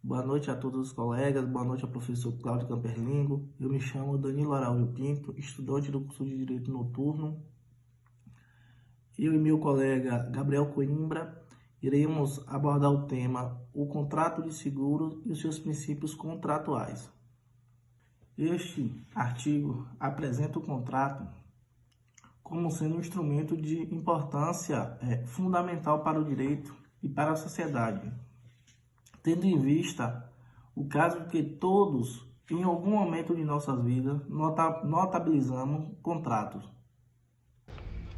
Boa noite a todos os colegas, boa noite ao professor Cláudio Camperlingo. Eu me chamo Danilo Araújo Pinto, estudante do curso de Direito Noturno. Eu e meu colega Gabriel Coimbra iremos abordar o tema o contrato de seguro e os seus princípios contratuais. Este artigo apresenta o contrato como sendo um instrumento de importância fundamental para o direito e para a sociedade, tendo em vista o caso de que todos, em algum momento de nossas vidas, notabilizamos contratos.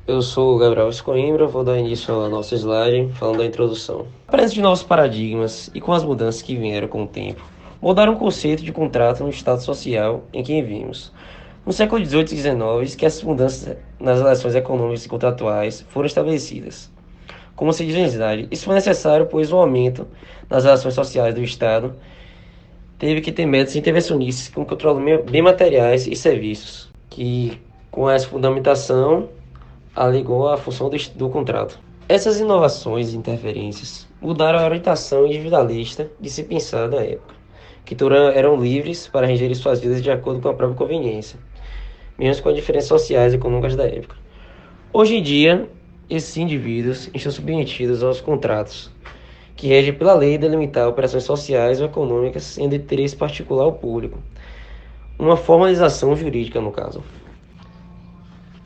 Eu sou o Gabriel Coimbra, vou dar início ao nosso slide falando da introdução. Aparece de novos paradigmas e com as mudanças que vieram com o tempo, mudaram o conceito de contrato no estado social em que vivemos. No século XVIII e XIX, que essas mudanças nas relações econômicas e contratuais foram estabelecidas. Como se diz no slide, isso foi necessário, pois o aumento nas relações sociais do Estado teve que ter métodos intervencionistas com controle de materiais e serviços, que com essa fundamentação alegou a função do contrato. Essas inovações e interferências mudaram a orientação individualista de se pensar na época, que todos eram livres para reger suas vidas de acordo com a própria conveniência, mesmo com as diferenças sociais e econômicas da época. Hoje em dia, esses indivíduos estão submetidos aos contratos, que regem pela lei delimitar operações sociais ou econômicas sendo de interesse particular ou público, uma formalização jurídica no caso.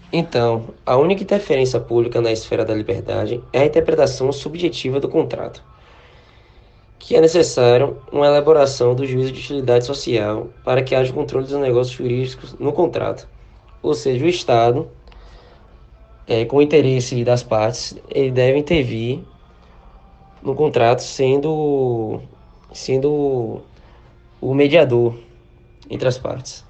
Então, a única interferência pública na esfera da liberdade é a interpretação subjetiva do contrato, que é necessário uma elaboração do juízo de utilidade social para que haja controle dos negócios jurídicos no contrato, ou seja, o Estado, com o interesse das partes, ele deve intervir no contrato sendo o mediador entre as partes.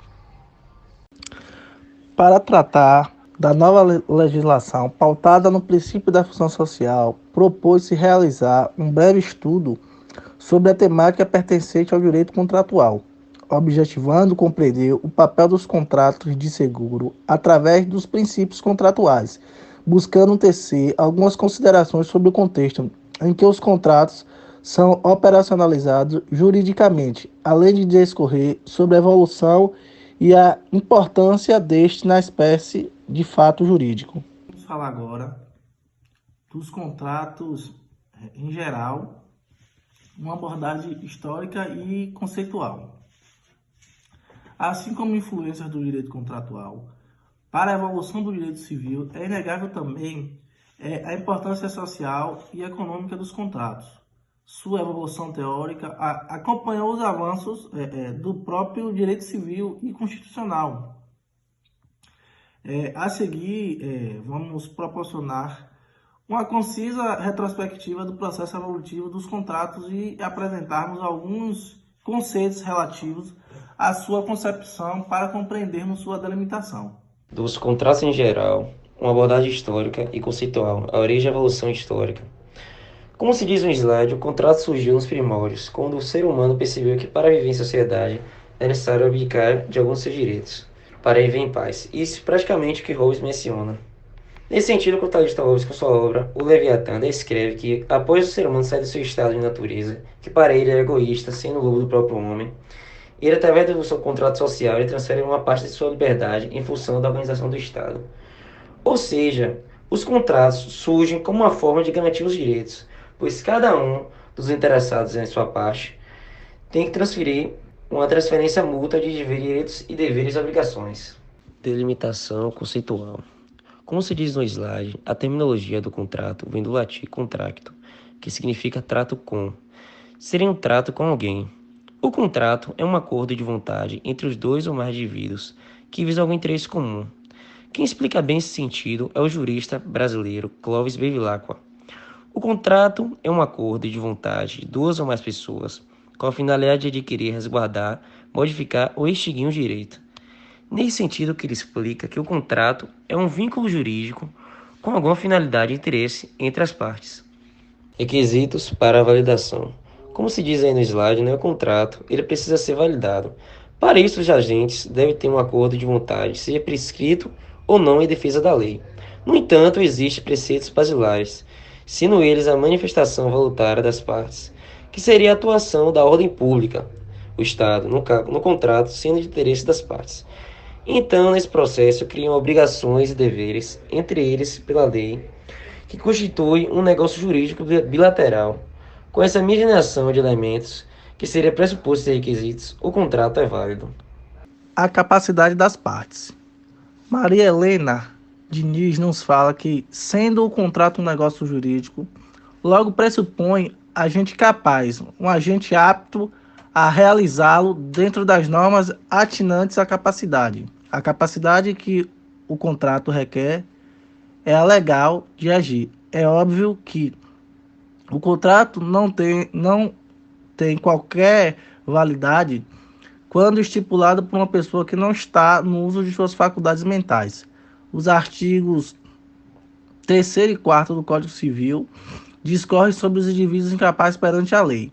Para tratar da nova legislação pautada no princípio da função social, propôs-se realizar um breve estudo sobre a temática pertencente ao direito contratual, objetivando compreender o papel dos contratos de seguro através dos princípios contratuais, buscando tecer algumas considerações sobre o contexto em que os contratos são operacionalizados juridicamente, além de discorrer sobre a evolução e a importância deste na espécie de fato jurídico. Vamos falar agora dos contratos em geral, uma abordagem histórica e conceitual. Assim como influências do direito contratual para a evolução do direito civil, é inegável também a importância social e econômica dos contratos. Sua evolução teórica acompanhou os avanços do próprio direito civil e constitucional. A seguir, vamos proporcionar uma concisa retrospectiva do processo evolutivo dos contratos e apresentarmos alguns conceitos relativos à sua concepção para compreendermos sua delimitação. Dos contratos em geral, uma abordagem histórica e conceitual, a origem e a evolução histórica. Como se diz no slide, o contrato surgiu nos primórdios, quando o ser humano percebeu que para viver em sociedade é necessário abdicar de alguns de seus direitos, para viver em paz. Isso praticamente o que Hobbes menciona. Nesse sentido, o contratista Hobbes, com sua obra O Leviatã, descreve que, após o ser humano sair do seu estado de natureza, que para ele é egoísta, sendo o lobo do próprio homem, ele, através do seu contrato social, ele transfere uma parte de sua liberdade em função da organização do Estado. Ou seja, os contratos surgem como uma forma de garantir os direitos, pois cada um dos interessados em sua parte tem que transferir uma transferência mútua de direitos e deveres e obrigações. Delimitação conceitual. Como se diz no slide, a terminologia do contrato vem do latim contracto, que significa trato com. Seria um trato com alguém. O contrato é um acordo de vontade entre os dois ou mais indivíduos que visam algum interesse comum. Quem explica bem esse sentido é o jurista brasileiro Clovis Bevilacqua. O contrato é um acordo de vontade de duas ou mais pessoas com a finalidade de adquirir, resguardar, modificar ou extinguir um direito. Nesse sentido, que ele explica que o contrato é um vínculo jurídico com alguma finalidade e interesse entre as partes. Requisitos para a validação. Como se diz aí no slide, o contrato ele precisa ser validado. Para isso, os agentes devem ter um acordo de vontade, seja prescrito ou não em defesa da lei. No entanto, existem preceitos basilares, sendo eles a manifestação voluntária das partes, que seria a atuação da ordem pública, o Estado, no contrato, sendo de interesse das partes. Então, nesse processo, criam obrigações e deveres, entre eles, pela lei, que constitui um negócio jurídico bilateral. Com essa miscigenação de elementos, que seria pressuposto e requisitos, o contrato é válido. A capacidade das partes. Maria Helena Diniz nos fala que, sendo o contrato um negócio jurídico, logo pressupõe agente capaz, um agente apto a realizá-lo dentro das normas atinentes à capacidade. A capacidade que o contrato requer é a legal de agir. É óbvio que o contrato não tem qualquer validade quando estipulado por uma pessoa que não está no uso de suas faculdades mentais. Os artigos 3º e 4º do Código Civil discorrem sobre os indivíduos incapazes perante a lei.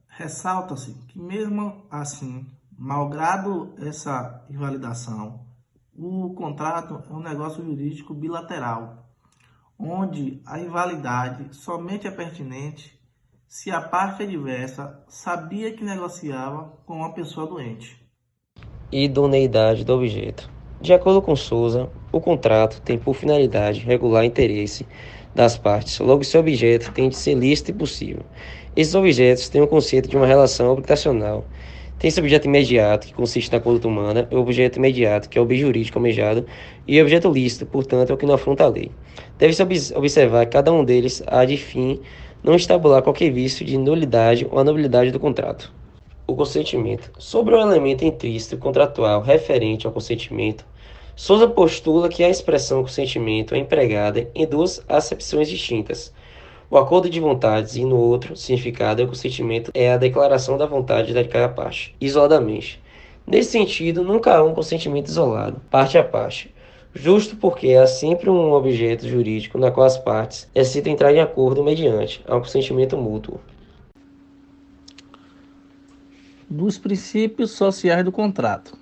Ressalta-se que, mesmo assim, malgrado essa invalidação, o contrato é um negócio jurídico bilateral, onde a invalidade somente é pertinente se a parte adversa sabia que negociava com uma pessoa doente. Idoneidade do objeto. De acordo com Souza, o contrato tem por finalidade regular interesse das partes, logo seu objeto tem de ser lícito e possível. Esses objetos têm o conceito de uma relação habitacional. Tem-se objeto imediato, que consiste na conduta humana, e o objeto imediato, que é o bem jurídico almejado, e o objeto lícito, portanto, é o que não afronta a lei. Deve-se observar que cada um deles há de fim não estabular qualquer vício de nulidade ou anulidade do contrato. O consentimento. Sobre o elemento intrínseco contratual referente ao consentimento, Souza postula que a expressão consentimento é empregada em duas acepções distintas. O acordo de vontades e, no outro significado, o consentimento é a declaração da vontade de cada parte, isoladamente. Nesse sentido, nunca há um consentimento isolado, parte a parte, justo porque há sempre um objeto jurídico na qual as partes decidem entrar em acordo mediante a um consentimento mútuo. Dos princípios sociais do contrato.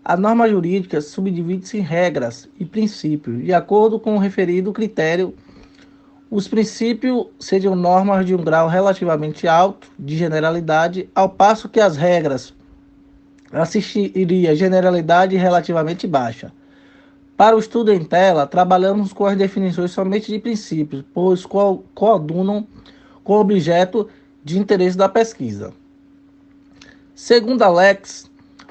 A norma jurídica subdivide-se em regras e princípios, de acordo com o referido critério. Os princípios seriam normas de um grau relativamente alto de generalidade, ao passo que as regras assistiria generalidade relativamente baixa. Para o estudo em tela, trabalhamos com as definições somente de princípios, pois coadunam com o objeto de interesse da pesquisa. Segundo a Lex,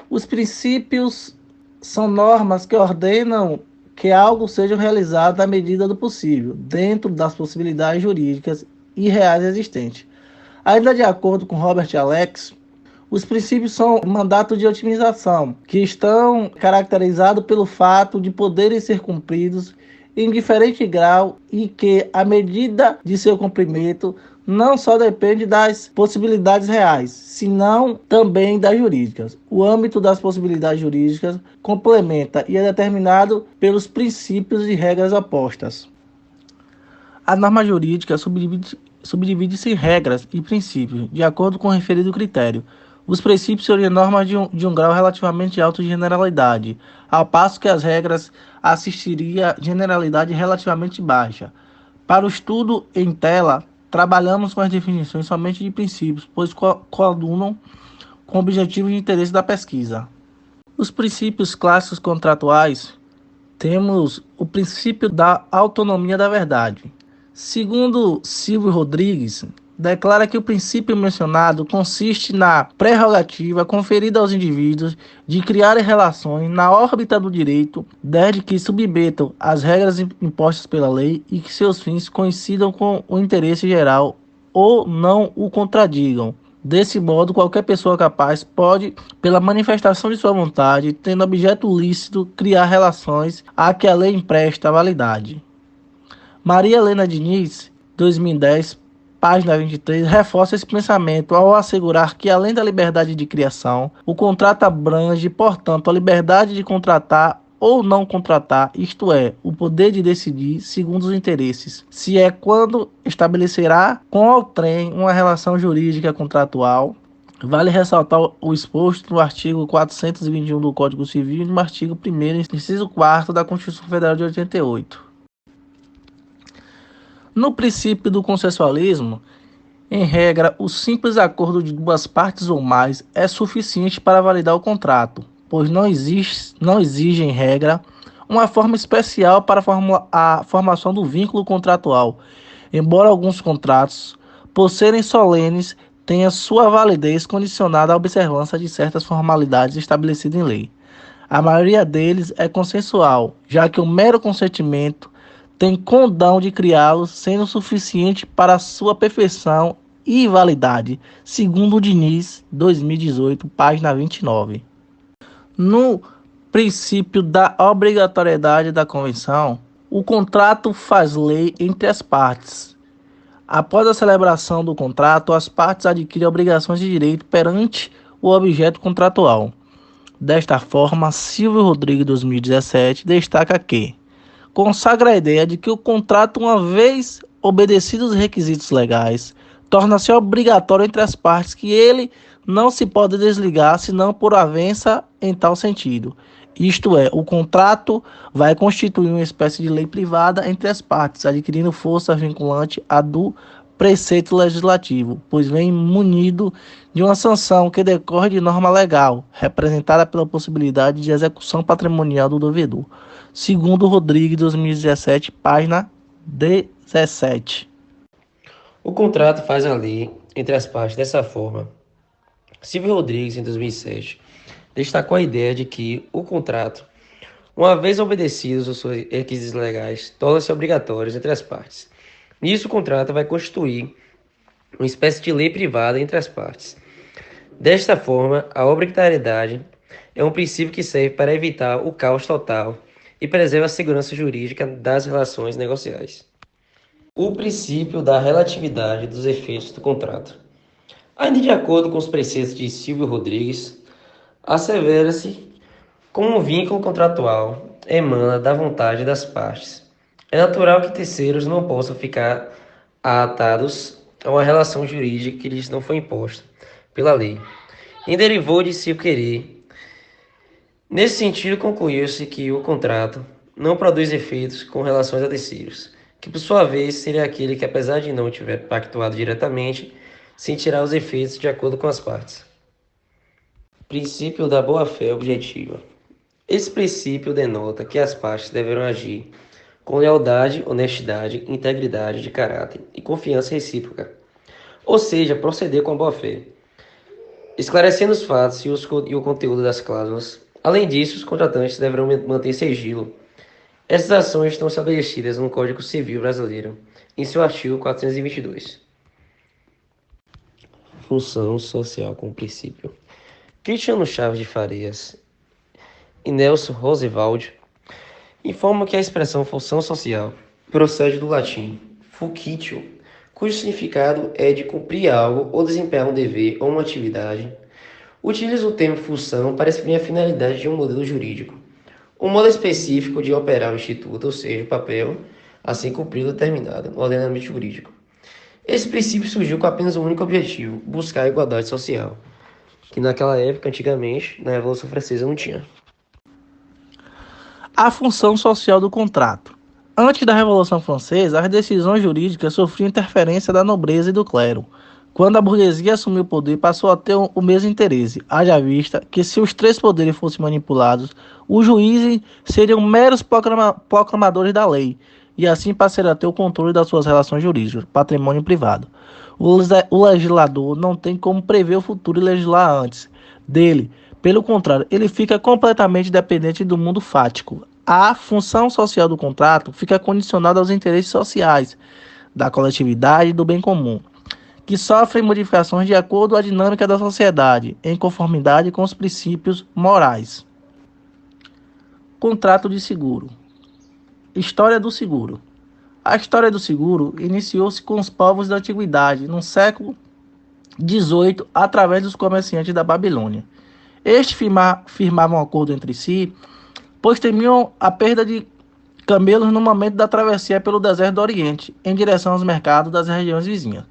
os princípios são normas que ordenam que algo seja realizado na medida do possível, dentro das possibilidades jurídicas e reais existentes. Ainda de acordo com Robert Alex, os princípios são mandatos de otimização, que estão caracterizados pelo fato de poderem ser cumpridos em diferente grau e que a medida de seu cumprimento não só depende das possibilidades reais, senão também das jurídicas. O âmbito das possibilidades jurídicas complementa e é determinado pelos princípios e regras opostas. A norma jurídica subdivide-se em regras e princípios, de acordo com o referido critério. Os princípios seriam normas de um grau relativamente alto de generalidade, ao passo que as regras assistiria generalidade relativamente baixa. Para o estudo em tela, trabalhamos com as definições somente de princípios, pois coadunam com o objetivo de interesse da pesquisa. Os princípios clássicos contratuais, temos o princípio da autonomia da verdade. Segundo Silvio Rodrigues, declara que o princípio mencionado consiste na prerrogativa conferida aos indivíduos de criarem relações na órbita do direito, desde que submetam às regras impostas pela lei e que seus fins coincidam com o interesse geral ou não o contradigam. Desse modo, qualquer pessoa capaz pode, pela manifestação de sua vontade, tendo objeto lícito, criar relações a que a lei empresta validade. Maria Helena Diniz, 2010, página 23, reforça esse pensamento ao assegurar que, além da liberdade de criação, o contrato abrange, portanto, a liberdade de contratar ou não contratar, isto é, o poder de decidir segundo os interesses, se é quando estabelecerá com outrem uma relação jurídica contratual. Vale ressaltar o exposto no artigo 421 do Código Civil e no artigo 1º, inciso 4º da Constituição Federal de 88. No princípio do consensualismo, Em regra, o simples acordo de duas partes ou mais é suficiente para validar o contrato, pois não exige, em regra, uma forma especial para a formação do vínculo contratual, embora alguns contratos, por serem solenes, tenham sua validez condicionada à observância de certas formalidades estabelecidas em lei. A maioria deles é consensual, já que o mero consentimento tem condão de criá-los, sendo suficiente para sua perfeição e validade, segundo o Diniz, 2018, página 29. No princípio da obrigatoriedade da convenção, o contrato faz lei entre as partes. Após a celebração do contrato, as partes adquirem obrigações de direito perante o objeto contratual. Desta forma, Silvio Rodrigues, 2017, destaca que consagra a ideia de que o contrato, uma vez obedecidos os requisitos legais, torna-se obrigatório entre as partes, que ele não se pode desligar senão por avença em tal sentido. Isto é, o contrato vai constituir uma espécie de lei privada entre as partes, adquirindo força vinculante à do preceito legislativo, pois vem munido de uma sanção que decorre de norma legal, representada pela possibilidade de execução patrimonial do devedor. Segundo Rodrigues, 2017, página 17. O contrato faz a lei entre as partes dessa forma. Silvio Rodrigues, em 2007, destacou a ideia de que o contrato, uma vez obedecidos os seus requisitos legais, torna-se obrigatório entre as partes. Nisso, o contrato vai constituir uma espécie de lei privada entre as partes. Desta forma, a obrigatoriedade é um princípio que serve para evitar o caos total e preserva a segurança jurídica das relações negociais. O princípio da relatividade dos efeitos do contrato. Ainda de acordo com os preceitos de Silvio Rodrigues, assevera-se como um vínculo contratual emana da vontade das partes. É natural que terceiros não possam ficar atados a uma relação jurídica que lhes não foi imposta pela lei, e derivou de seu querer. Nesse sentido, concluiu-se que o contrato não produz efeitos com relações a terceiros, que por sua vez seria aquele que, apesar de não tiver pactuado diretamente, sentirá os efeitos de acordo com as partes. Princípio da boa-fé objetiva. Esse princípio denota que as partes deverão agir com lealdade, honestidade, integridade de caráter e confiança recíproca, ou seja, proceder com a boa-fé, esclarecendo os fatos e o conteúdo das cláusulas. Além disso, os contratantes deverão manter sigilo. Essas ações estão estabelecidas no Código Civil Brasileiro, em seu artigo 422. Função social como princípio. Cristiano Chaves de Farias e Nelson Roosevelt informam que a expressão função social procede do latim functio, cujo significado é de cumprir algo ou desempenhar um dever ou uma atividade. Utiliza o termo função para exprimir a finalidade de um modelo jurídico, um modo específico de operar o instituto, ou seja, o papel a ser cumprido determinado no ordenamento jurídico. Esse princípio surgiu com apenas um único objetivo: buscar a igualdade social, que naquela época, antigamente, na Revolução Francesa, não tinha. A função social do contrato. Antes da Revolução Francesa, as decisões jurídicas sofriam interferência da nobreza e do clero. Quando a burguesia assumiu o poder, passou a ter o mesmo interesse, haja vista que, se os três poderes fossem manipulados, os juízes seriam meros proclamadores da lei, e assim passaria a ter o controle das suas relações jurídicas, patrimônio privado. O legislador não tem como prever o futuro e legislar antes dele. Pelo contrário, ele fica completamente dependente do mundo fático. A função social do contrato fica condicionada aos interesses sociais da coletividade e do bem comum, que sofrem modificações de acordo com a dinâmica da sociedade, em conformidade com os princípios morais. Contrato de seguro. História do seguro. A história do seguro iniciou-se com os povos da antiguidade, no século XVIII, através dos comerciantes da Babilônia. Estes firmavam um acordo entre si, pois temiam a perda de camelos no momento da travessia pelo deserto do Oriente, em direção aos mercados das regiões vizinhas.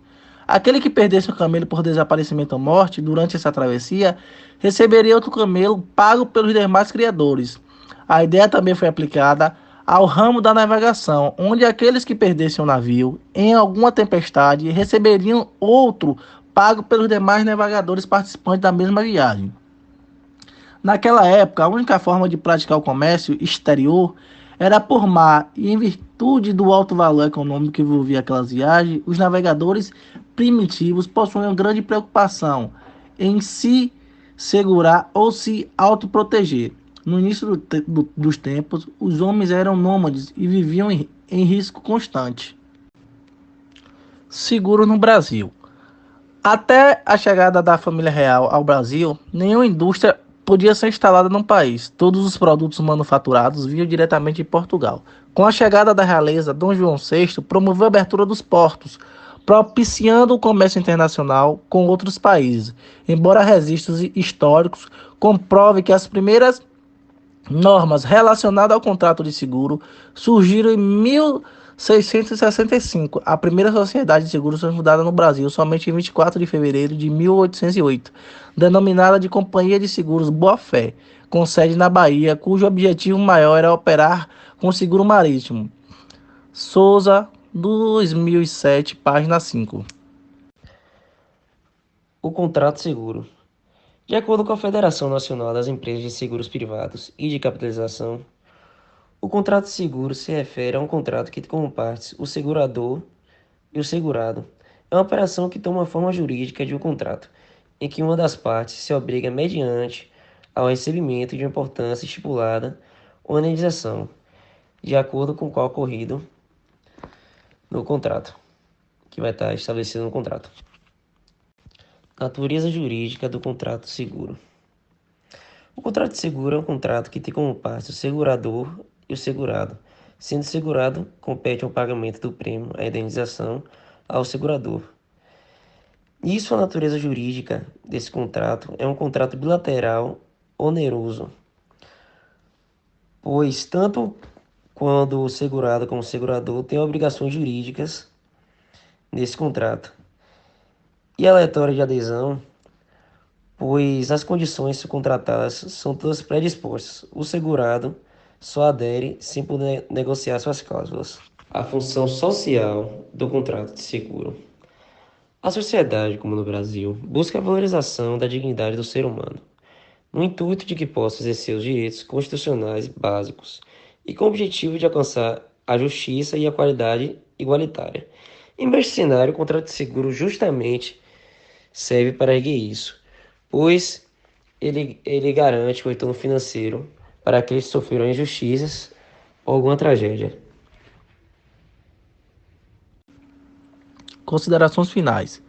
Aquele que perdesse o camelo por desaparecimento ou morte durante essa travessia receberia outro camelo pago pelos demais criadores. A ideia também foi aplicada ao ramo da navegação, onde aqueles que perdessem o navio em alguma tempestade receberiam outro pago pelos demais navegadores participantes da mesma viagem. Naquela época, a única forma de praticar o comércio exterior era por mar, e em virtude do alto valor econômico que envolvia aquelas viagens, os navegadores primitivos possuíam grande preocupação em se segurar ou se autoproteger. No início dos tempos, os homens eram nômades e viviam em risco constante. Seguro no Brasil. Até a chegada da família real ao Brasil, nenhuma indústria podia ser instalada no país. Todos os produtos manufaturados vinham diretamente de Portugal. Com a chegada da realeza, Dom João VI promoveu a abertura dos portos, propiciando o comércio internacional com outros países. Embora registros históricos comprovem que as primeiras normas relacionadas ao contrato de seguro surgiram em 1665. A primeira sociedade de seguros foi fundada no Brasil somente em 24 de fevereiro de 1808, denominada de Companhia de Seguros Boa-Fé, com sede na Bahia, cujo objetivo maior era operar com seguro marítimo. Souza, 2007, página 5. O contrato seguro. De acordo com a Federação Nacional das Empresas de Seguros Privados e de Capitalização, o contrato seguro se refere a um contrato que tem como partes o segurador e o segurado. É uma operação que toma a forma jurídica de um contrato, em que uma das partes se obriga mediante ao recebimento de uma importância estipulada ou indenização, de acordo com o qual ocorrido no contrato, que vai estar estabelecido no contrato. Natureza jurídica do contrato seguro. O contrato de seguro é um contrato que tem como parte o segurador e o segurado. Sendo segurado, compete ao pagamento do prêmio, a indenização, ao segurador. Isso, a natureza jurídica desse contrato é um contrato bilateral oneroso, pois tanto quando o segurado como o segurador têm obrigações jurídicas nesse contrato. E aleatória de adesão, pois as condições contratadas são todas predispostas. O segurado só adere sem poder negociar suas cláusulas. A função social do contrato de seguro. A sociedade, como no Brasil, busca a valorização da dignidade do ser humano, no intuito de que possa exercer os direitos constitucionais básicos e com o objetivo de alcançar a justiça e a qualidade igualitária. Em este cenário, o contrato de seguro justamente serve para erguer isso, pois ele garante o retorno financeiro para aqueles que sofreram injustiças ou alguma tragédia. Considerações finais.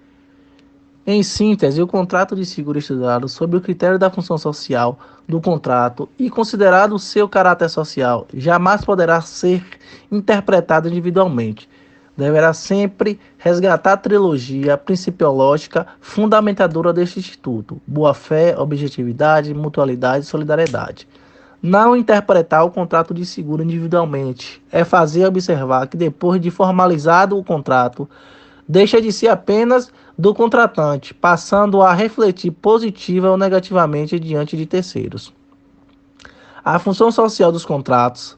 Em síntese, o contrato de seguro estudado sob o critério da função social do contrato e considerado o seu caráter social, jamais poderá ser interpretado individualmente. Deverá sempre resgatar a trilogia principiológica fundamentadora deste instituto: boa-fé, objetividade, mutualidade e solidariedade. Não interpretar o contrato de seguro individualmente é fazer observar que, depois de formalizado o contrato, deixa de ser apenas do contratante, passando a refletir positiva ou negativamente diante de terceiros. A função social dos contratos,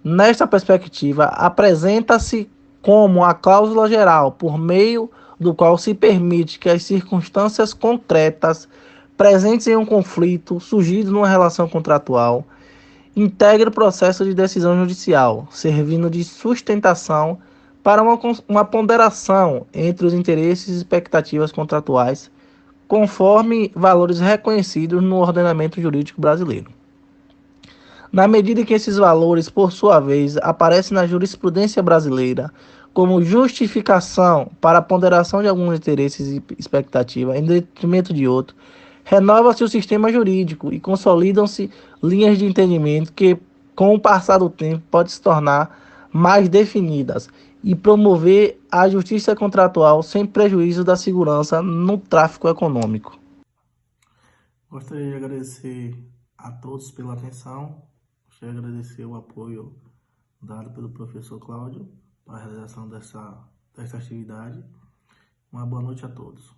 nesta perspectiva, apresenta-se como a cláusula geral, por meio do qual se permite que as circunstâncias concretas presentes em um conflito surgido numa relação contratual integre o processo de decisão judicial, servindo de sustentação para uma ponderação entre os interesses e expectativas contratuais, conforme valores reconhecidos no ordenamento jurídico brasileiro. Na medida em que esses valores, por sua vez, aparecem na jurisprudência brasileira como justificação para a ponderação de alguns interesses e expectativas em detrimento de outros, renova-se o sistema jurídico e consolidam-se linhas de entendimento que, com o passar do tempo, podem se tornar mais definidas e promover a justiça contratual sem prejuízo da segurança no tráfico econômico. Gostaria de agradecer a todos pela atenção. Gostaria de agradecer o apoio dado pelo professor Cláudio para a realização dessa atividade. Uma boa noite a todos.